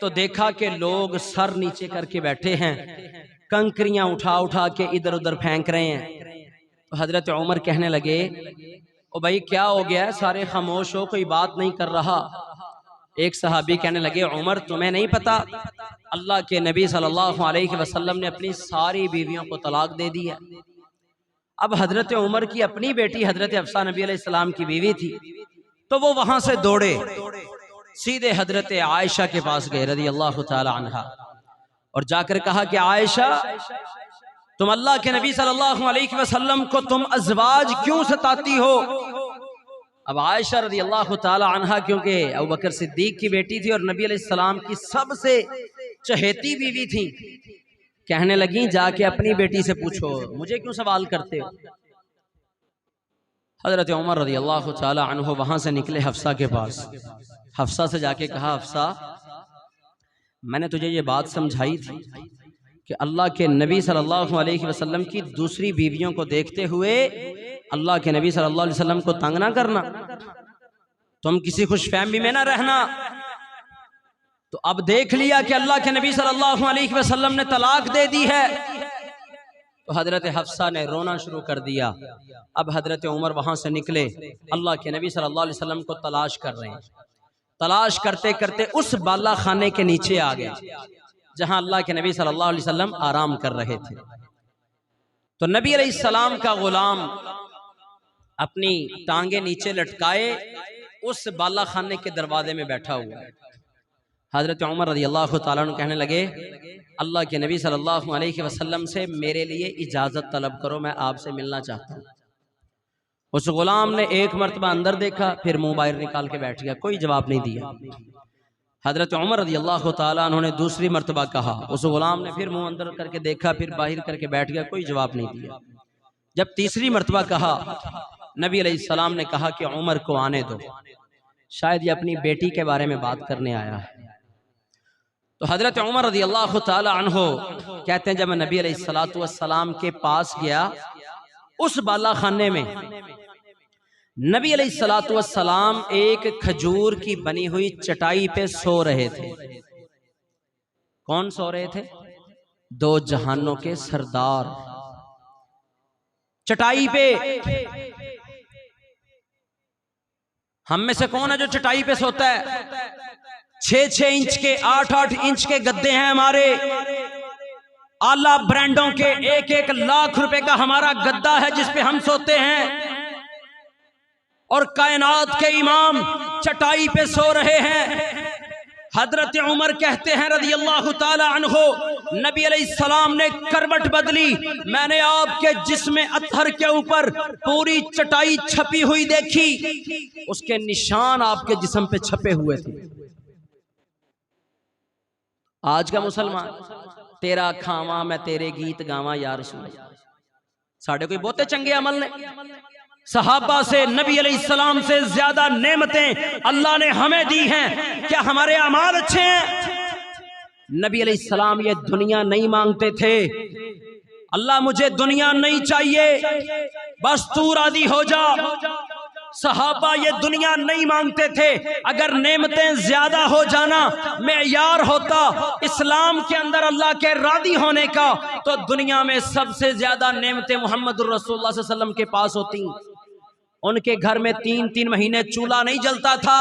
तो देखा कि लोग सर नीचे करके बैठे हैं, कंकरियां उठा उठा के इधर उधर फेंक रहे हैं। तो हजरत उमर कहने लगे, ओ भाई क्या हो गया, सारे खामोश हो, कोई बात नहीं कर रहा। एक सहाबी कहने लगे, उमर तुम्हें नहीं पता, अल्लाह के नबी सल्लल्लाहु अलैहि वसल्लम ने अपनी सारी बीवियों को तलाक दे दी है। अब हजरत उमर की अपनी बेटी हजरत हफ्सा नबी अलैहिस्सलाम की बीवी थी, तो वो वहां से दौड़े, सीधे हजरत आयशा के पास गए रज़ी अल्लाह ताला अन्हा, और जाकर कहा कि आयशा, तुम अल्लाह के नबी सल्लल्लाहु अलैहि वसल्लम को तुम अज़वाज क्यों सताती हो? अब आयशा रज़ी अल्लाह ताला अन्हा क्योंकि अबू बकर सिद्दीक की बेटी थी और नबी अलैहिस्सलाम की सबसे चहेती बीवी थी, कहने लगी जाके अपनी बेटी से पूछो, मुझे क्यों सवाल करते हो? हजरत उमर रज़ी अल्लाह ताला अन्हु वहां से निकले हफ्सा के पास। हफ्सा से जाके कहा, हफ्सा मैंने तुझे ये बात समझाई थी कि अल्लाह के नबी सल्लल्लाहु अलैहि वसल्लम की दूसरी बीवियों को देखते हुए अल्लाह के नबी सल्लल्लाहु अलैहि वसल्लम को तंग ना करना, तुम किसी खुशफहमी में ना रहना। तो अब देख लिया कि अल्लाह के नबी सल्लल्लाहु अलैहि वसल्लम ने तलाक दे दी है, तो हजरत हफ्सा ने रोना शुरू कर दिया। अब हजरत उमर वहां से निकले, अल्लाह के नबी सल्लल्लाहु अलैहि वसल्लम को तलाश कर रहे हैं। तलाश करते करते उस बाला खाने के नीचे आ गए जहां अल्लाह के नबी सल्लल्लाहु अलैहि वसल्लम आराम कर रहे थे। तो नबी अलैहिस्सलाम का गुलाम अपनी टांगे नीचे लटकाए उस बाला खाने के दरवाजे में बैठा हुआ है। हजरत उमर रज़ी अल्लाह ताला अन्हु कहने लगे, अल्लाह के नबी सल्लल्लाहु अलैहि वसल्लम से मेरे लिए इजाज़त तलब करो, मैं आपसे मिलना चाहता हूँ। उस गुलाम ने एक मरतबा अंदर देखा, फिर मुंह बाहर निकाल के बैठ गया, कोई जवाब नहीं दिया। हजरत उमर रज़ी अल्लाह ताला अन्हु ने दूसरी मरतबा कहा, उस गुलाम ने फिर मुंह अंदर करके देखा, फिर बाहर करके बैठ गया, कोई जवाब नहीं दिया। जब तीसरी मरतबा कहा, नबी अलैहिस्सलाम ने कहा कि उमर को आने दो। शायद ये अपनी बेटी के बारे में बात करने आया है। तो हजरत उमर रज़ी अल्लाह ताला अन्हो कहते हैं, जब मैं नबी अलैहिस्सलातु वस्सलाम के पास गया, उस बाला खाने में नबी अलैहिस्सलातु वस्सलाम एक खजूर की बनी हुई चटाई पे सो रहे थे। कौन सो रहे थे? दो जहानों के सरदार चटाई पे। हम में से कौन है जो चटाई पे सोता है? 6-6 इंच के, 8-8 इंच के गद्दे हैं हमारे, आला ब्रांडों के, 1-1 लाख रुपए का हमारा गद्दा है जिस पे हम सोते हैं। और कायनात के इमाम चटाई पे सो रहे हैं। हजरत उमर कहते हैं रज़ी अल्लाह ताला अन्हो, नबी अलैहिस्सलाम ने करवट बदली, मैंने आपके जिस्म अत्हर के ऊपर पूरी चटाई छपी हुई देखी, उसके निशान आपके जिस्म पे छपे हुए थे। आज का मुसलमान, तेरा खावा मैं तेरे गीत गावा या रसूल, साढ़े कोई बहुते चंगे अमल ने। सहाबा से, नबी अलैहिस्सलाम से ज्यादा नेमतें अल्लाह ने हमें दी हैं। क्या हमारे अमाल अच्छे हैं? नबी अलैहिस्सलाम ये दुनिया नहीं मांगते थे। अल्लाह मुझे दुनिया नहीं चाहिए, बस तू राजी हो जा। सहाबा ये दुनिया नहीं मांगते थे। अगर नेमतें ज्यादा हो जाना मेयार होता इस्लाम के अंदर अल्लाह के राजी होने का, तो दुनिया में सबसे ज्यादा नेमतें मोहम्मद रसूलुल्लाह सल्लल्लाहु अलैहि वसल्लम के पास होती। उनके घर में 3-3 महीने चूल्हा नहीं जलता था।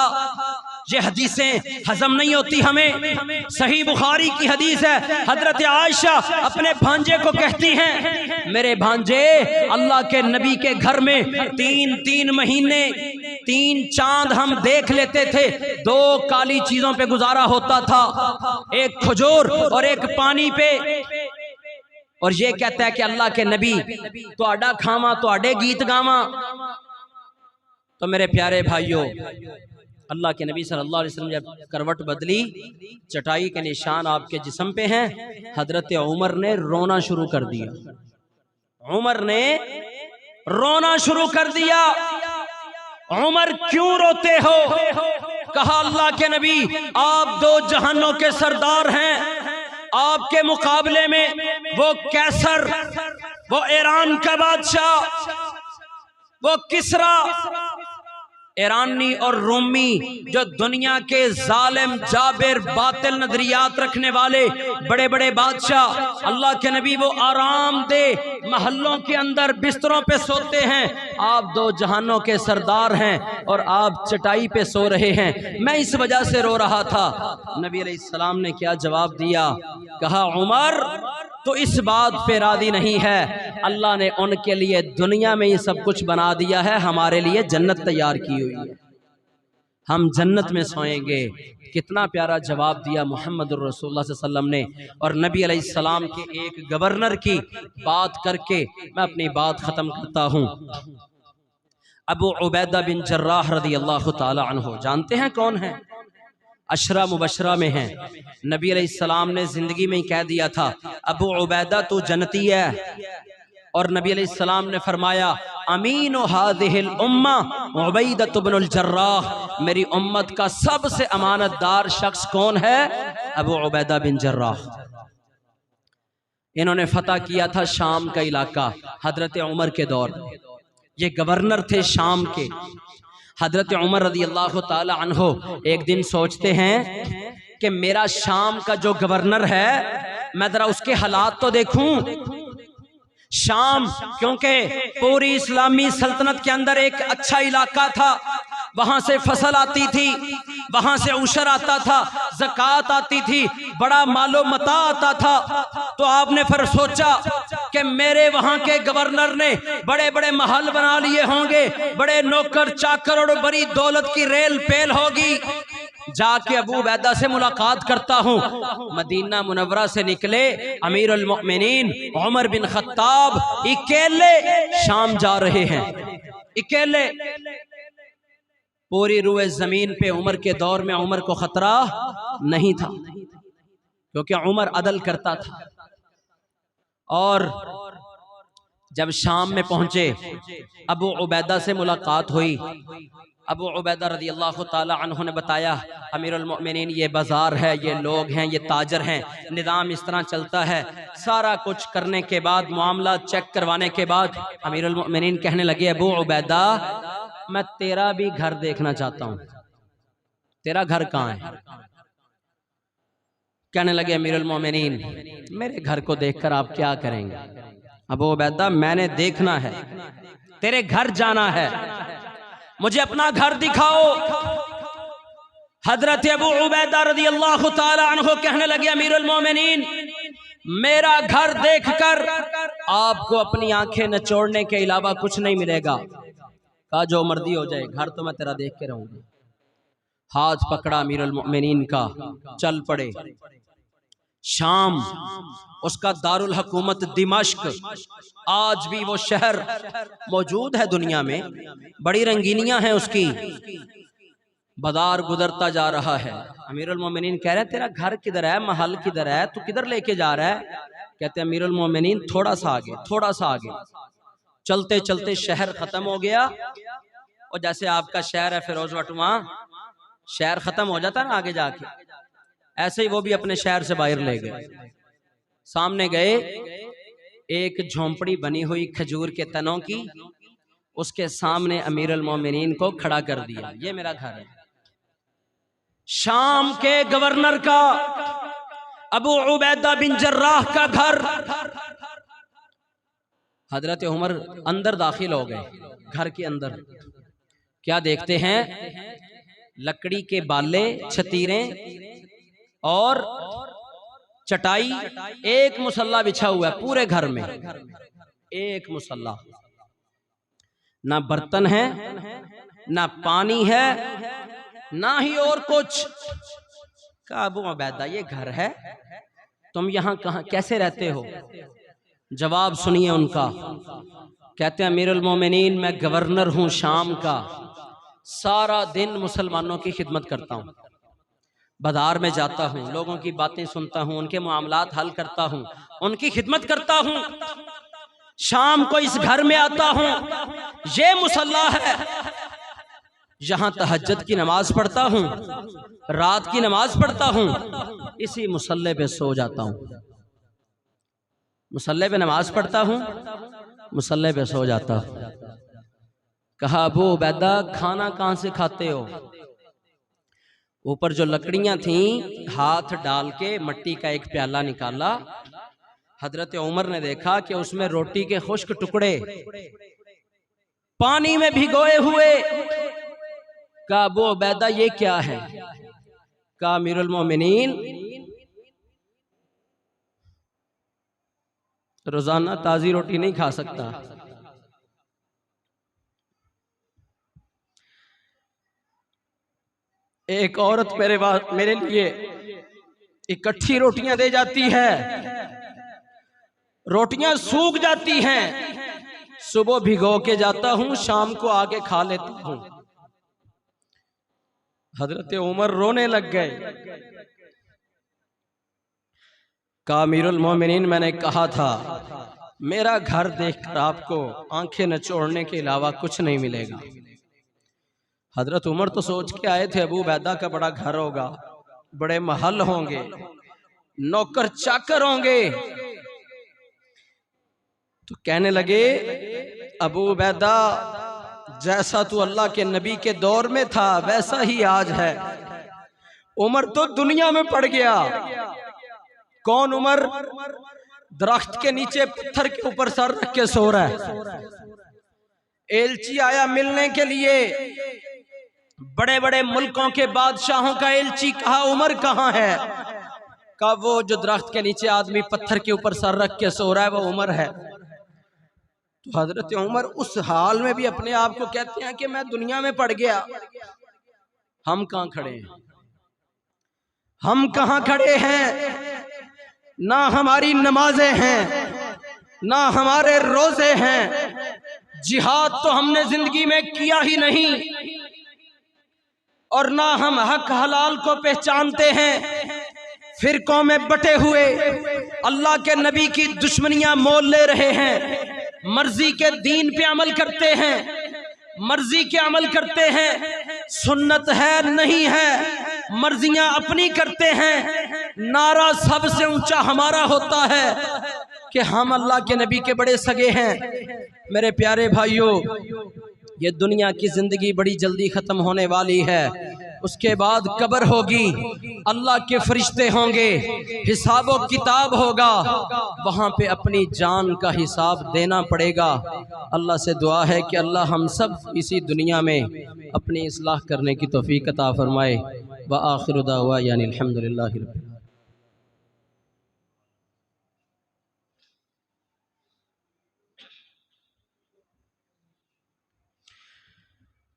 ये हदीसें हजम नहीं होती हमें। सही बुखारी की हदीस है, हजरत आयशा अपने भांजे को कहती हैं, मेरे भांजे, अल्लाह के नबी के घर में 3-3 महीने 3 चांद हम देख लेते थे। 2 काली चीजों पे गुजारा होता था, एक खजूर और एक पानी पे। और ये कहता है कि अल्लाह के नबी तुहाडा खावा, तुहाडे गीत गावा। तो मेरे प्यारे भाइयों, अल्लाह के नबी सल्लल्लाहु अलैहि वसल्लम जब करवट बदली, चटाई के निशान आपके जिस्म पे हैं। हजरत उमर ने रोना शुरू कर दिया। उमर ने रोना शुरू कर दिया। उमर क्यों रोते हो? कहा, अल्लाह के नबी, आप 2 जहानों के सरदार हैं। आपके मुकाबले में वो कैसर, वो ईरान का बादशाह, वो किसरा, ईरानी और रोमी, जो दुनिया के जालिम, जाबिर, बातिल नजरियात रखने वाले बड़े बड़े बादशाह, अल्लाह के नबी वो आरामदेह महलों के अंदर बिस्तरों पे सोते हैं। आप 2 जहानों के सरदार हैं और आप चटाई पे सो रहे हैं। मैं इस वजह से रो रहा था। नबी अलैहिस्सलाम ने क्या जवाब दिया? कहा, उमर तो इस बात पे राजी नहीं है, अल्लाह ने उनके लिए दुनिया में ये सब कुछ बना दिया है, हमारे लिए जन्नत तैयार की हुई है, हम जन्नत में सोएंगे। कितना प्यारा जवाब दिया मोहम्मद रसूलुल्लाह सल्लल्लाहु अलैहि वसल्लम ने। और नबी अलैहिस्सलाम के एक गवर्नर की बात करके मैं अपनी बात खत्म करता हूँ। अबू उबैदा बिन जर्राह रज़ी अल्लाह ताला अन्हु, जानते हैं कौन है? अशरा मुबशरा में हैं। नबी अलैहिस्सलाम ने जिंदगी में ही कह दिया था, अबू उबैदा तू जन्नती है। और नबी अलैहिस्सलाम ने फरमाया, अमीन हाज़िहिल उम्मा उबैदा इब्नुल जर्राह, मेरी उम्मत का सबसे अमानतदार शख्स कौन है? अबू उबैदा बिन जर्राह। इन्होंने फतह किया था शाम का इलाका हजरत उमर के दौर में। ये गवर्नर थे शाम के। हजरत उमर रज़ी अल्लाह ताला अन्हो एक दिन सोचते हैं कि मेरा शाम का जो गवर्नर है, मैं जरा उसके हालात तो देखूं। शाम क्योंकि पूरी इस्लामी सल्तनत के अंदर एक अच्छा इलाका था, वहां से फसल आती थी, वहां से उशर आता था, ज़कात आती थी, बड़ा मालो मता आता था। तो आपने फिर सोचा कि मेरे वहां के गवर्नर ने बड़े बड़े महल बना लिए होंगे, बड़े नौकर चाकर और बड़ी दौलत की रेल पेल होगी। जाके अबू उबैदा से मुलाकात करता हूँ। मदीना मुनव्वरा से निकले अमीरुल मोमिनीन उमर बिन खत्ताब अकेले शाम जा रहे हैं, अकेले। पूरी रुए जमीन पे उमर के दौर में उमर को खतरा नहीं था, क्योंकि उमर अदल करता था। और जब शाम में पहुंचे, अबू उबैदा से मुलाकात हुई अबू उबैदा रज़ी अल्लाह ताला अन्हु ने बताया, अमीरुल मोमिनीन ये बाजार है, ये लोग हैं, ये ताजर हैं, निज़ाम इस तरह चलता है। सारा कुछ करने के बाद, मामला चेक करवाने के बाद अमीरुल मोमिनीन कहने लगे, अबू उबैदा मैं तेरा भी घर देखना चाहता हूँ, तेरा घर कहाँ है? कहने लगे अमीरुल मोमिनीन मेरे घर को देखकर आप क्या करेंगे? अबू उबैदा मैंने देखना है, तेरे घर जाना है, मुझे अपना घर दिखाओ। हजरत अबू उबैदा रज़ी अल्लाह ताला अन्हु कहने लगे, अमीरुल मोमिनीन मेरा घर देखकर आपको अपनी आंखें निचोड़ने के अलावा कुछ नहीं मिलेगा। कहा जो मर्जी हो जाए, घर तो मैं तेरा देख के रहूंगा। हाथ पकड़ा अमीरुल मोमिनीन का, चल पड़े। शाम उसका दारुल हुकूमत दिमाश्क, आज भी वो शहर मौजूद है दुनिया में, बड़ी रंगीनियां हैं उसकी। बाजार गुजरता जा रहा है, अमीरुल मोमिनीन कह रहे हैं तेरा घर किधर है, महल किधर है, तू किधर लेके जा रहा है? कहते हैं अमीरुल मोमिनीन थोड़ा सा आगे, थोड़ा सा आगे। चलते चलते शहर खत्म हो गया, और जैसे आपका शहर है फिरोजवट, वहां शहर खत्म हो जाता है ना आगे जाके, ऐसे ही वो भी अपने शहर से बाहर ले गए। सामने गए, एक झोंपड़ी बनी हुई खजूर के तनों की, उसके सामने अमीरुल मोमिनीन को खड़ा कर दिया, ये मेरा घर है। शाम के गवर्नर का, अबू उबैदा बिन जर्राह का घर। हजरत उमर अंदर दाखिल हो गए, घर के अंदर क्या देखते हैं? लकड़ी के बाले, छतीरें और चटाई, एक मुसल्ला बिछा हुआ है पूरे घर में, एक मुसल्ला। ना बर्तन है, ना पानी है, ना ही और कुछ। कहा अबू उबैदा ये घर है, तुम यहां कहां कैसे रहते हो? जवाब सुनिए उनका। कहते हैं अमीरुल मोमिनीन मैं गवर्नर हूं शाम का, सारा दिन मुसलमानों की खिदमत करता हूं, बाजार में जाता हूं, लोगों की बातें सुनता हूं, उनके मामलात हल करता हूं, उनकी खिदमत करता हूं। शाम को इस घर में आता हूं, ये मुसल्ला है, यहां तहज्जुद की नमाज पढ़ता हूं, रात की नमाज पढ़ता हूं, इसी मुसल्ले पे सो जाता हूं। मुसल्ले पे नमाज पढ़ता हूं, मुसल्ले पे सो जाता हूं। कहा अबू उबैदा खाना कहां से खाते हो? ऊपर जो लकड़ियां थीं, हाथ डाल के मट्टी का एक प्याला निकाला। हजरत उमर ने देखा कि उसमें रोटी के खुश्क टुकड़े पानी में भिगोए हुए। कहा अबू उबैदा ये क्या है? कहा अमीरुल मोमिनीन रोजाना ताजी रोटी नहीं खा सकता, एक औरत मेरे लिए इकट्ठी रोटियां दे जाती है, रोटियां सूख जाती हैं, सुबह भिगो के जाता हूं, शाम को आके खा लेता हूं। हजरत उमर रोने लग गए। कहा अमीरुल मोमिनीन मैंने कहा था मेरा घर देखकर आपको आंखें नचोड़ने के अलावा कुछ नहीं मिलेगा। हजरत उमर तो सोच के आए थे अबू उबैदा का बड़ा घर होगा, बड़े महल होंगे, नौकर चाकर होंगे, तो कहने लगे अबू उबैदा जैसा तू अल्लाह के नबी के दौर में था वैसा ही आज है। उमर तो दुनिया में पड़ गया। कौन उमर? दरख्त के नीचे पत्थर के ऊपर सर रख के सो रहा है। एलची आया मिलने के लिए, बड़े बड़े मुल्कों के बादशाहों का एलची। कहा उमर कहाँ है? कहा वो जो दरख्त के नीचे आदमी पत्थर के ऊपर सर रख के सो रहा है वो उमर है। तो हजरत उमर उस हाल में भी अपने आप को कहते हैं कि मैं दुनिया में पड़ गया। हम कहाँ खड़े हैं? हम कहाँ खड़े हैं? ना हमारी नमाजें हैं, ना हमारे रोजे हैं, जिहाद तो हमने जिंदगी में किया ही नहीं, और ना हम हक हलाल को पहचानते हैं। फिरकों में बटे हुए अल्लाह के नबी की दुश्मनियां मोल ले रहे हैं, मर्जी के दीन पे अमल करते हैं, मर्जी के अमल करते हैं, सुन्नत है नहीं है, मर्जियां अपनी करते हैं। नारा सबसे ऊंचा हमारा होता है कि हम अल्लाह के नबी के बड़े सगे हैं। मेरे प्यारे भाइयों, ये दुनिया की जिंदगी बड़ी जल्दी खत्म होने वाली है। उसके बाद कब्र होगी, अल्लाह के फरिश्ते होंगे, हिसाब व किताब होगा, वहाँ पे अपनी जान का हिसाब देना पड़ेगा। अल्लाह से दुआ है कि अल्लाह हम सब इसी दुनिया में अपनी इस्लाह करने की तौफीक अता फरमाए। व आखिर दावा यानी अल्हम्दुलिल्लाहि रब्बिल आलमीन।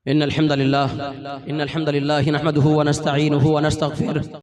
इन्नल हम्दुलिल्लाह नहमदुहु व नस्तईनुहु व नस्तगफिरुह।